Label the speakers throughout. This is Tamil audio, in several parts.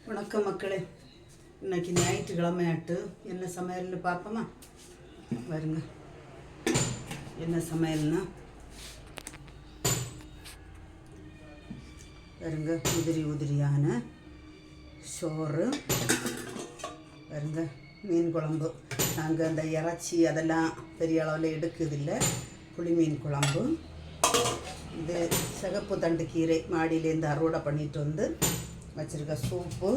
Speaker 1: வணக்கம் மக்களே. இன்னைக்கு ஞாயிற்றுக்கிழமையாட்டு என்ன சமையல்னு பார்ப்போமா? வருங்க. என்ன சமையல்னா வருங்க, உதிரியான சோறு வருங்க, மீன் குழம்பு. நாங்கள் அந்த இறைச்சி அதெல்லாம் பெரிய அளவில் எடுக்குதில்லை. புளி மீன் குழம்பு. இது சிகப்பு தண்டு கீரை மாடியிலேருந்து அறுவடை பண்ணிட்டு வந்து வச்சுருக்க சூப்பு,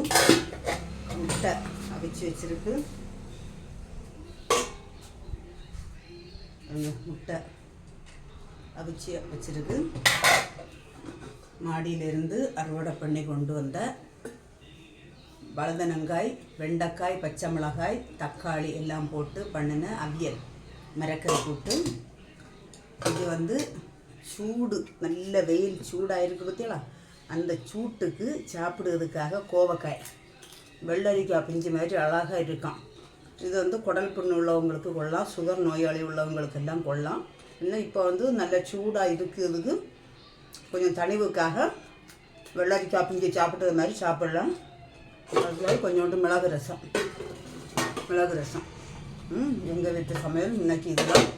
Speaker 1: முட்டை அவிச்சு வச்சுருக்கு. முட்டை அவிச்சு வச்சுருக்கு. மாடியிலேருந்து அறுவடை பண்ணி கொண்டு வந்த வழுதனங்காய், வெண்டைக்காய், பச்சை மிளகாய், தக்காளி எல்லாம் போட்டு பண்ணின அவியல், மிரக்கரை போட்டு. இது வந்து சூடு, நல்ல வெயில் சூடாக இருக்குது பார்த்தீங்களா? அந்த சூட்டுக்கு சாப்பிடுறதுக்காக கோவக்காய், வெள்ளரிக்காய் பிஞ்சு மாதிரி அழகாக இருக்கான். இது வந்து குடல் புண்ணு உள்ளவங்களுக்கு கொள்ளலாம், சுகர் நோயாளி உள்ளவங்களுக்கு எல்லாம் கொள்ளலாம். இன்னும் இப்போ வந்து நல்ல சூடாக இருக்கிறதுக்கு கொஞ்சம் தணிவுக்காக வெள்ளரிக்காய் பிஞ்சு சாப்பிட்றது மாதிரி சாப்பிட்லாம். அதுக்காக கொஞ்சோண்டு மிளகு ரசம். எங்கள் வீட்டு சமையல் இன்னைக்கு இதுதான்.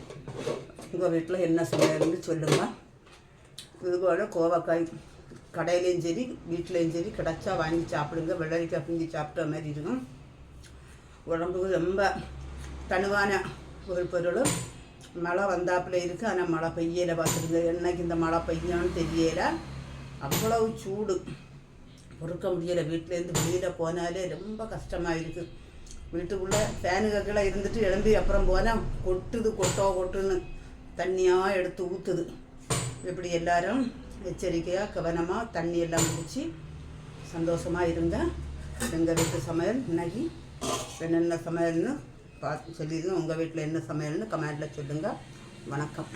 Speaker 1: உங்கள் வீட்டில் என்ன சமையல்னு சொல்லுங்கள். இது போல் கோவக்காய் கடையிலையும் சரி வீட்டிலையும் சரி கிடச்சா வாங்கி சாப்பிடுங்க. வெள்ளரிக்காய் பிஞ்சு சாப்பிட்ற மாதிரி இருக்கும். உடம்புக்கு ரொம்ப தணுவான ஒரு பொருள். மழை வந்தாப்புல இருக்குது, ஆனால் மழை பெய்யலை. பார்த்துருங்க, என்னைக்கு இந்த மழை பெய்யான்னு தெரியலை. அவ்வளவு சூடு பொறுக்க முடியலை. வீட்டிலேருந்து வெளியில் போனாலே ரொம்ப கஷ்டமாக இருக்குது. வீட்டுக்குள்ளே ஃபேனுக்கெல்லாம் இருந்துட்டு எழும்பி அப்புறம் போனால் கொட்டுன்னு தண்ணியாக எடுத்து ஊற்றுது. இப்படி எல்லாரும் எச்சரிக்கையாக கவனமாக தண்ணி எல்லாம் குடித்து சந்தோஷமாக இருங்க. எங்கள் வீட்டு சமையல் இன்னைக்கு என்னென்ன சமையல்னு பார்த்து சொல்லிடுங்க. உங்கள் வீட்டில் என்ன சமையல்னு கமெண்டில் சொல்லுங்கள். வணக்கம்.